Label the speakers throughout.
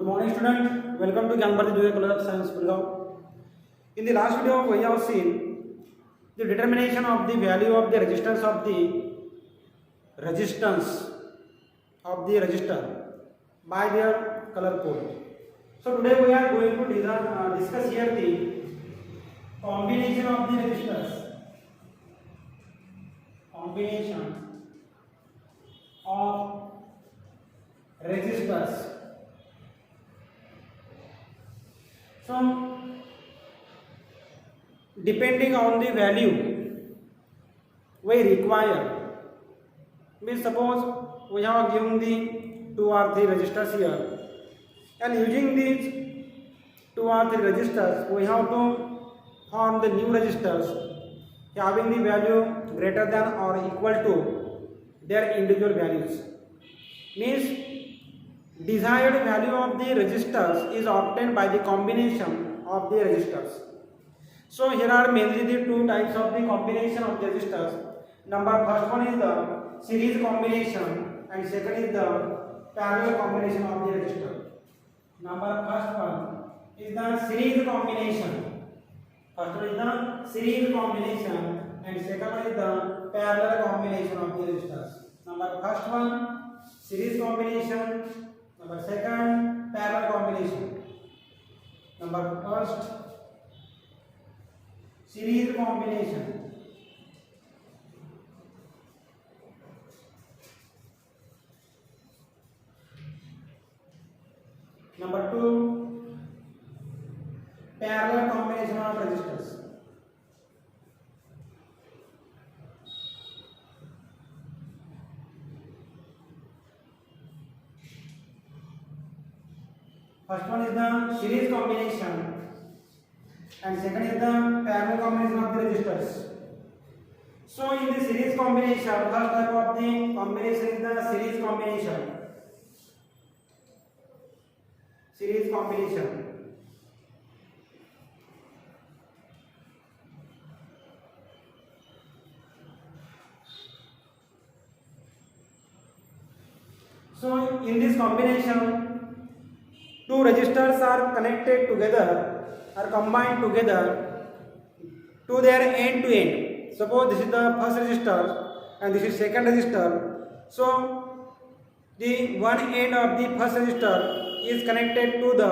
Speaker 1: Good morning, student. Welcome to Gyanbharti Junior College of Science, Gurgaon. In the last video, we have seen the determination of the value of the resistance of the resistor by their color code. So today we are going to discuss here the combination of the resistors. Combination of resistors. So depending on the value we require, means suppose we have given the 2 or 3 resistors here, and using these 2 or 3 resistors we have to form the new resistors having the value greater than or equal to their individual values. Means desired value of the resistors is obtained by the combination of the resistors. So here are mainly the 2 types of the combination of the resistors. First one is the series combination and second is the parallel combination of the resistor. First one is the series combination. First one is the series combination and second one is the parallel combination of the resistors. First one series combination. Second, parallel combination. First, series combination. Two, parallel combination of resistors. First one is the series combination and second is the parallel combination of the resistors. So in the series combination, first type of the combination is the series combination. Series combination. So in this combination, 2 resistors are connected together, are combined together to their end to end. Suppose this is the first resistor and this is second resistor. So the one end of the first resistor is connected to the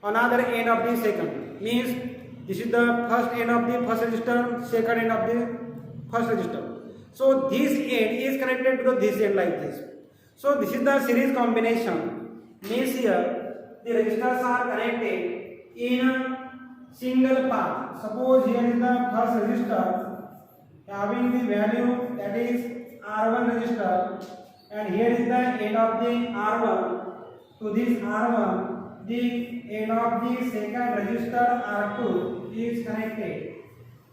Speaker 1: another end of the second. Means this is the first end of the first resistor, second end of the first resistor. So this end is connected to this end like this. So this is the series combination. Means here the resistors are connected in a single path. Suppose here is the first resistor having the value that is R1 resistor, and here is the end of the R1. To this R1, the end of the second resistor R2 is connected.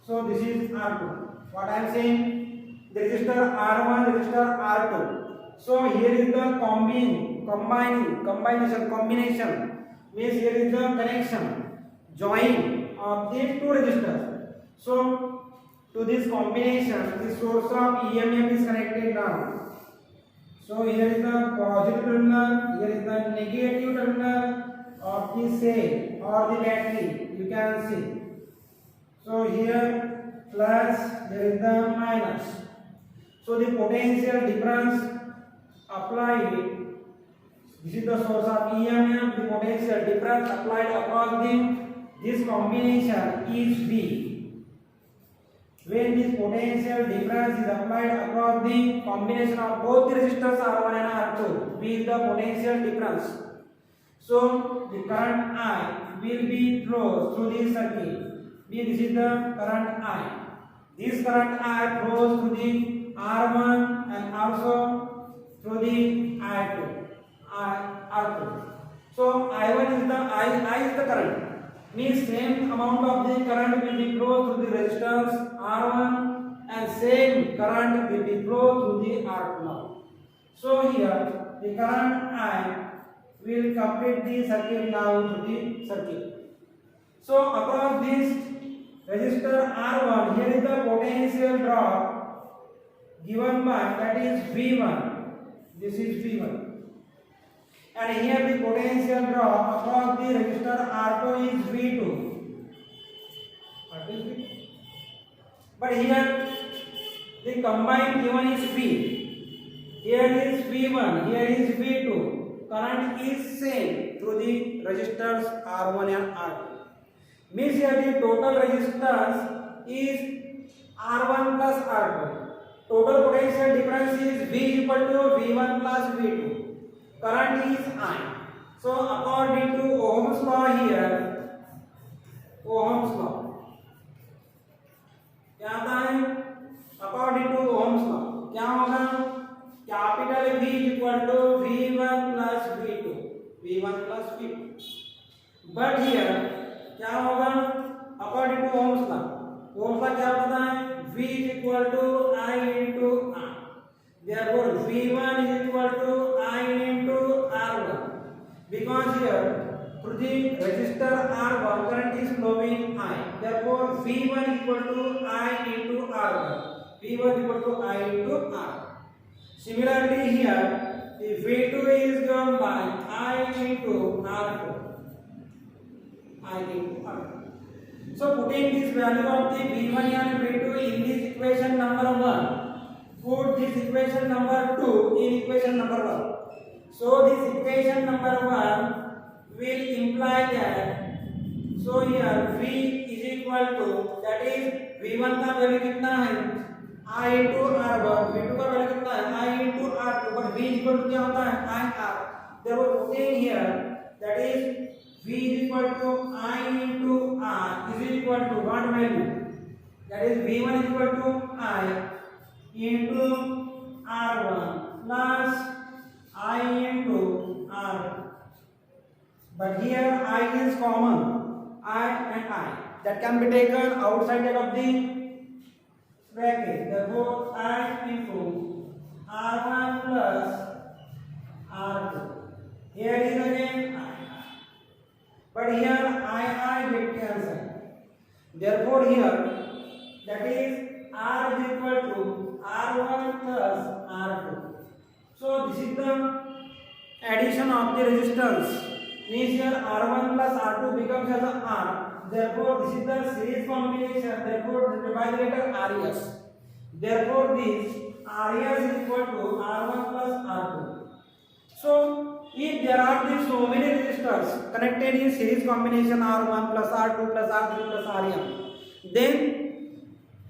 Speaker 1: So this is R2. What I am saying, the resistor R1, resistor R2. So here is the combination means here is the connection, join of these 2 resistors. So to this combination, the source of EMF is connected now. So here is the positive terminal, here is the negative terminal of the cell or the battery, you can see. So here plus, there is the minus. So the potential difference applied, this is the source of EMF, the potential difference applied across this combination is V. When this potential difference is applied across the combination of both the resistors R1 and R2, V is the potential difference. So the current I will be flows through this circuit. This is the current I. This current I flows through the R1 and also through the R2. So I1 is the I is the current. Means same amount of the current will be flow through the resistance R1 and same current will be flow through the R2 now. So here the current I will complete the circuit now to the circuit. So across this resistor R1, here is the potential drop given by, that is V1. This is V1. and here the potential drop across the resistor R2 is V2. But here the combined given is V. Here is V1, here is V2. Current is same through the resistors R1 and R2. Means here the total resistance is R1 plus R2. Total potential difference is V equal to V1 plus V2. Current is I. So according to Ohm's law here, Ohm's law क्या आता है? According to Ohm's law क्या होगा? Capital V equal to V1 plus V2. V1 plus V2. But here क्या होगा? According to Ohm's law, Ohm's law क्या पता है? V is equal to I into R. Therefore V1 is equal to I into R1. Because here through the resistor R1 current is flowing I. Therefore V1 is equal to I into R1. V1 is equal to I into R. Similarly here the V2 is given by I into R2. I into R2. So putting this value of the V1 and V2 in this equation number 1, put this equation number 2 in equation number 1. So this equation number 1 will imply that, so here V is equal to, that is V1 का value कितना है? I into R1. V2 का value कितना है? I into R2. But V is equal to क्या होता है? I R. Therefore putting here, that is V is equal to I into R is equal to what value? That is V1 is equal to I into R1 plus I into R2. But here I is common, I and I. That can be taken outside of the bracket. Therefore I into R1 plus R2. Here is again I. But here I get cancelled. Therefore here that is R is equal to R1 plus R2. So this is the addition of the resistance. Means here R1 plus R2 becomes as a R. Therefore this is the series combination. Therefore by the letter RES. Therefore this RES is equal to R1 plus R2. So if there are so many resistors connected in series combination R1 plus R2 plus R3 plus Rn, then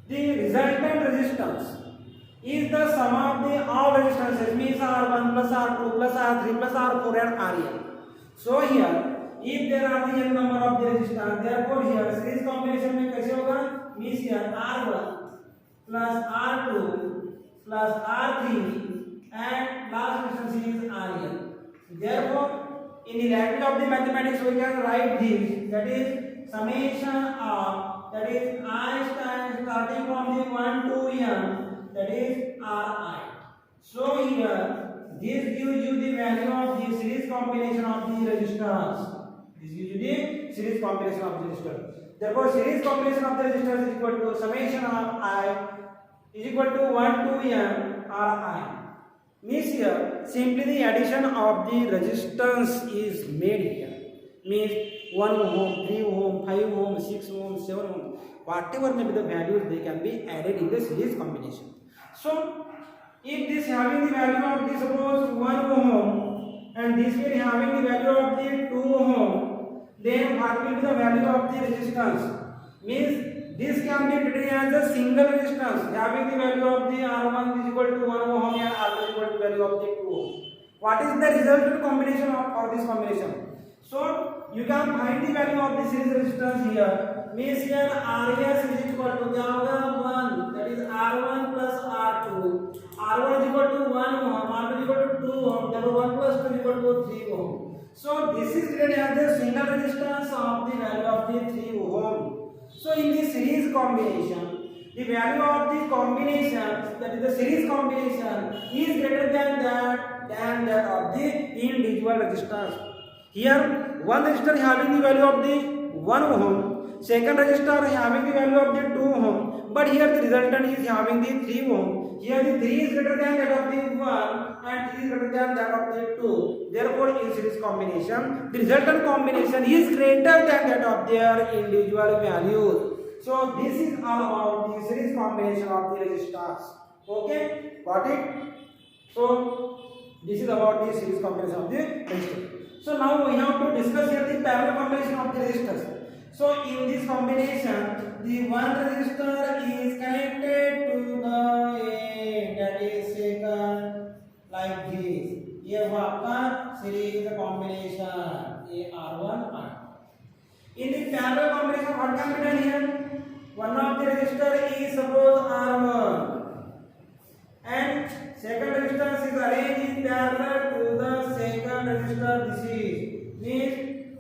Speaker 1: the resultant resistance is the sum of the all resistances, means R1 plus R2 plus R3 plus R4 and Rn. So here if there are the n number of the resistors, therefore here series combination में कैसे होगा? Means here R1 plus R2 plus R3 and last resistance is Rn. Therefore in the language of the mathematics we can write this, that is summation of, that is I starting from the 1 to n, that is Ri. So here this gives you the value of the series combination of the resistors. This gives you the series combination of the resistors. Therefore series combination of the resistors is equal to summation of I is equal to 1 to n Ri. Means here simply the addition of the resistance is made here. Means 1 ohm, 3 ohm, 5 ohm, 6 ohm, 7 ohm, whatever may be the values, they can be added in the series combination. So if this having the value of the suppose 1 ohm and this will having the value of the 2 ohm, then what will be the value of the resistance? Means this can be treated as a single resistance having the value of the R1 is equal to 1 ohm and R2 is equal to value of the 2 ohm. What is the resultant combination of this combination? So you can find the value of the series resistance here. Means here RS is equal to 1, that is R1 plus R2. R1 is equal to 1 ohm, R2 is equal to 2 ohm, therefore 1 plus 2 is equal to 3 ohm. So this is treated as the single resistance of the value of the 3 ohm. So in the series combination, the value of the combination, that is the series combination, is greater than that of the individual resistors. Here one resistor having the value of the 1 ohm, second resistor having the value of the 2 ohm, but here the resultant is having the 3 ohm. Here the 3 is greater than that of the 1 and 3 is greater greater than that of the 2. Therefore, in series combination, the resultant combination is greater than that of their individual values. So this is all about the series combination of the resistors. Okay, got it? So this is about the series combination of the resistors. So now we have to discuss here the parallel combination of the resistors. So in this combination, the one resistor is connected to the A, that is second, like this. ये वो आपका series combination AR1 R2. In the parallel combination, what can be done here? One of the resistor is suppose R1, and second resistance is arranged in parallel to the second resistor. This is means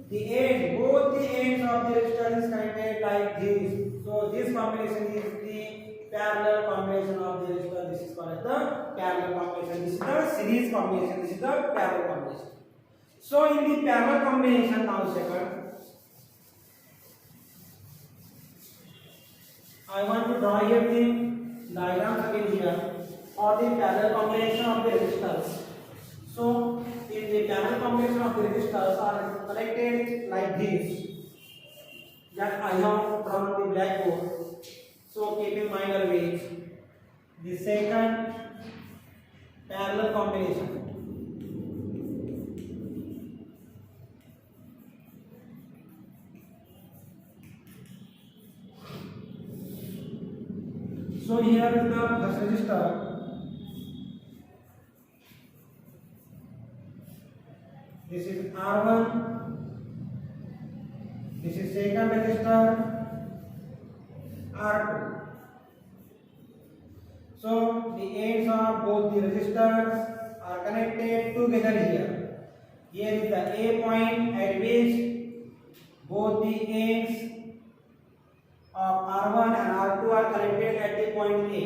Speaker 1: the end, both the ends of the resistor is connected like this. So this combination is the parallel combination of the resistor. This is called the parallel combination. This is the series combination. This is the parallel combination. So in the parallel combination, now second, I want to draw here the diagram again here or the parallel combination of the resistors. So in the parallel combination of the resistors are connected like this, that I have drawn the blackboard. So keep in mind always the second parallel combination. So here is the first resistor. This is R1. This is second resistor R2. So the ends of both the resistors are connected together here. Here is the A point at which both the ends of R1 and R2 are connected at the point A.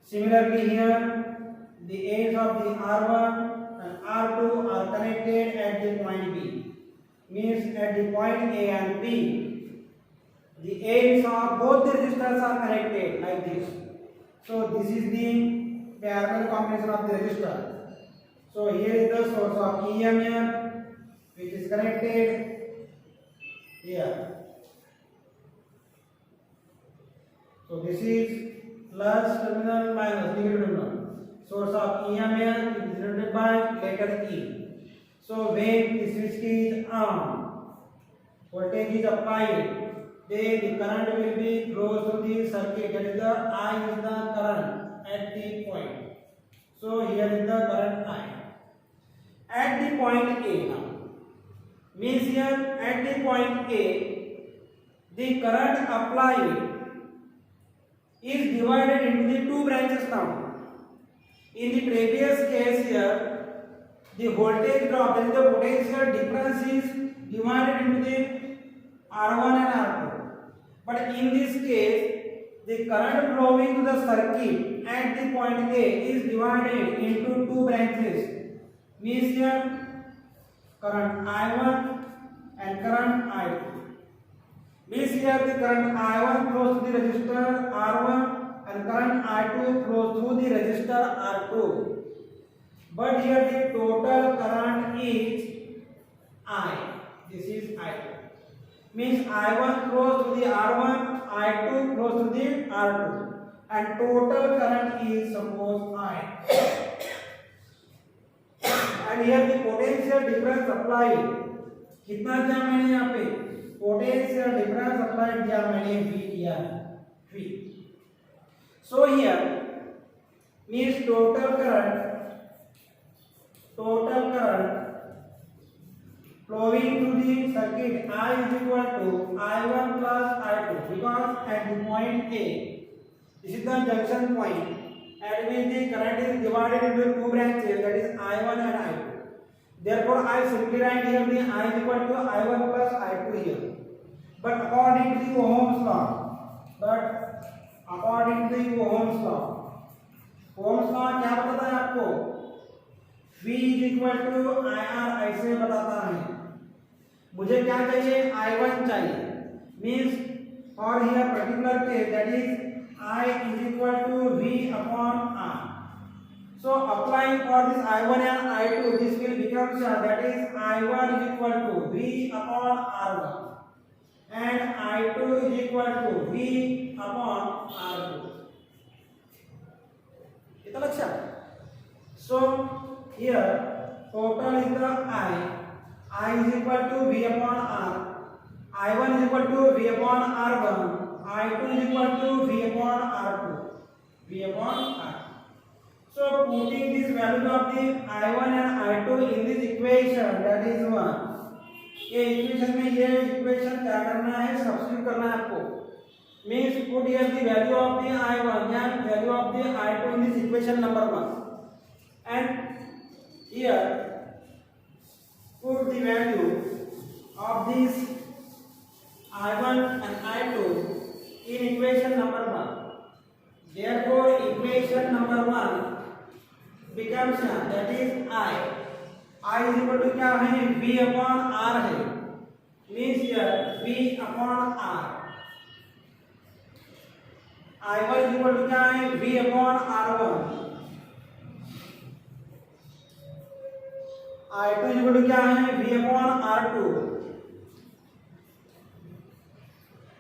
Speaker 1: Similarly here, the ends of the R1 and R2 are connected at the point B. Means at the point A and B, the ends of both the resistors are connected like this. So this is the parallel combination of the resistor. So here is the source of EMF which is connected here. So this is plus terminal minus negative terminal. Source of EMF is denoted by letter E. So when the switch is on, voltage is applied, then the current will be flows through the circuit. That is the I is the current at the point. So here is the current I at the point A now. Means here at the point A, the current applied is divided into the two branches now. In the previous case here, the voltage drop, that is the potential difference, is divided into the R1 and R2. But in this case, the current flowing to the circuit at the point A is divided into two branches. Means here current I1 and current I2. Means here the current I1 flows to the resistor R1 and current I2 flows through the resistor R2. But here the total current is I. This is I2. Means I1 flows to the R1, I2 flows to the R2, and total current is suppose I. And here the potential difference applied. कितना दिया मैंने यहाँ पे? Potential difference applied दिया मैंने V दिया V. So here means total current flowing to the circuit I is equal to I1 plus I2, because at the point A, this is the junction point at which the current is divided into two branches, that is I1 and I2. Therefore, I simply write here the I is equal to I1 plus I2 here. But according to the Ohm's law, Ohm's law क्या बताता है आपको? V is equal to IR ऐसे बताता है. मुझे क्या चाहिए? I1 चाहिए. Means for here particular case, that is I is equal to V upon R. So applying for this I1 and I2, this will become that is I1 is equal to V upon R1 and I2 is equal to V upon R2. इतना लक्षात. So here total is the I is equal to V upon R, I1 is equal to V upon R1, I2 is equal to V upon R2, V upon R. So putting this value of the I1 and I2 in this equation, that is 1. ये equation में ये equation क्या करना है, substitute करना है आपको. Means put here the value of the I1 and value of the I2 in this equation number 1, and here put the value of this I1 and I2 in equation number 1. Therefore equation number 1 becomes that is I is equal to क्या है, V upon R है. Means here V upon R. I1 is equal to क्या है, V upon R1. I2 is equal to क्या है, V upon R2.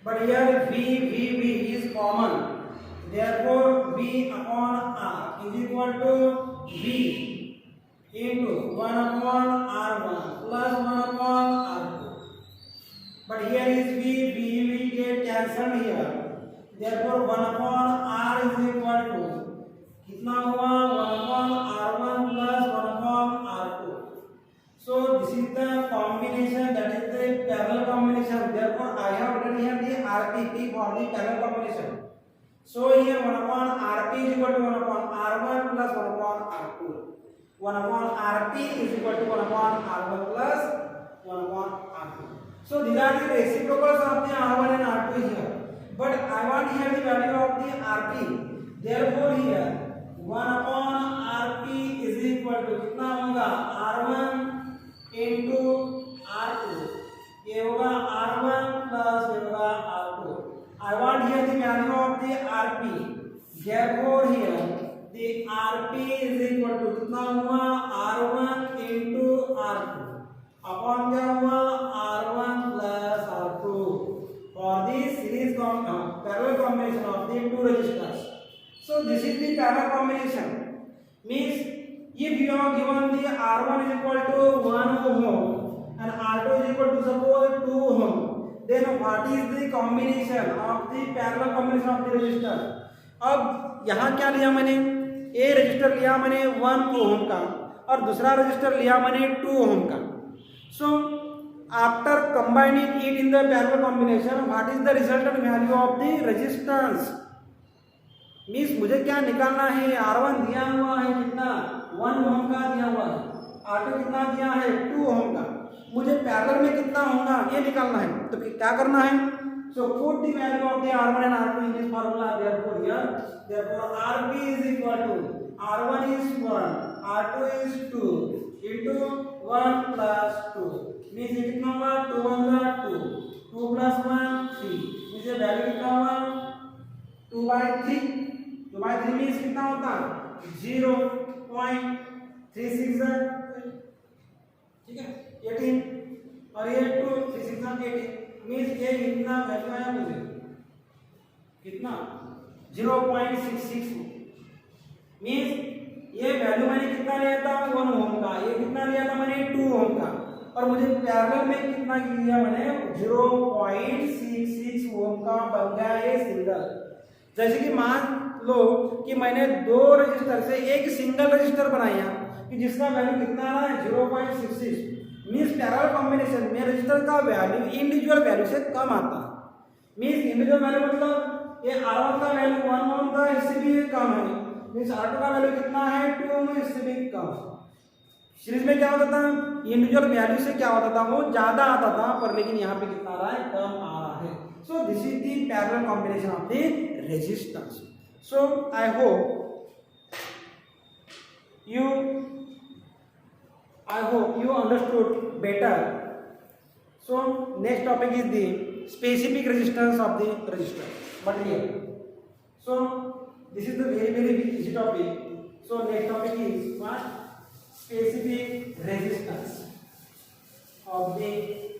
Speaker 1: But here V is common. Therefore V upon R is equal to V into 1 upon R1 plus 1 upon R2. But here is V will get cancelled here. Therefore 1 upon R is equal to कितना हुआ, 1 upon R1 plus 1 upon R2. So this is the combination, that is the parallel combination. Therefore I have written here the RPP for the parallel combination. So here 1 upon RP is equal to 1 upon R1 plus 1 upon R2. 1 upon RP is equal to 1 upon R1 plus 1 upon R2. So these are the reciprocals of the R1 and R2 here. But I want here the value of the RP. Therefore here 1 upon RP is equal to कितना होगा, R1 into R2. ये होगा R1 plus ये होगा R2. I want here the value of the RP. Therefore here the RP is equal to कितना हुआ, R1 into R2 upon क्या हुआ, R1 plus R2 for the series parallel combination of the two resistors. So this is the parallel combination. Means if you are given the R1 is equal to 1 ohm and R2 is equal to suppose 2 ohm, then what is the combination of the parallel combination of the resistor. अब यहाँ क्या लिया मैंने, ए register लिया मैंने 1 ओम का और दूसरा रजिस्टर लिया मैंने 2 ओम का. So after combining it in the parallel combination, what is the resultant value of the resistance. Means मुझे क्या निकालना है, R1 दिया हुआ है कितना, 1 ओम का दिया हुआ है, R2 कितना दिया है, 2 ओम का. मुझे पैरेलल में कितना होगा ये निकालना है. तो क्या करना है, so put the value of the R1 and R2 in this formula. Therefore RP is equal to R1 is 1, R2 is 2 into 1 plus 2. Means ये कितना होगा, 2 1 का 2, 2 plus 1 3. means ये वैल्यू कितना होगा, 2/3. 2/3 means कितना होता, 0.36. ठीक है, 18 और ये 2 3 6 18 मीन्स ये इतना वैल्यू आया मुझे कितना, 0.66. मीन्स ये वैल्यू मैंने कितना लिया था, 1 ओम का. ये कितना लिया था मैंने, 2 ओम का. और मुझे पैरेलल में कितना लिया मैंने, 0.66 ओम का बन गया ये सिंगल. जैसे कि मान लो कि मैंने 2 रजिस्टर से एक सिंगल रजिस्टर बनाया कि जिसका वैल्यू कितना आ रहा है, 0.66. मीन्स पैरेलल कॉम्बिनेशन में रजिस्टर का वैल्यू इंडिविजुअल वैल्यू से कम आता है. मीन्स इंडिविजुअल वैल्यू मतलब ये R1 का वैल्यू 1 ओम का, इससे भी कम है. मीन्स R2 का वैल्यू कितना है, 2 ओम, इससे भी कम. सीरीज में क्या होता था, इंडिविजुअल वैल्यू से क्या होता था, वो ज्यादा आता था, पर लेकिन यहाँ पे कितना आ रहा है, कम आ रहा है. So this is the parallel combination of the resistance. So I hope you understood better. So next topic is the specific resistance of the resistor material. So this is the very easy topic. So next topic is what? Specific resistance of the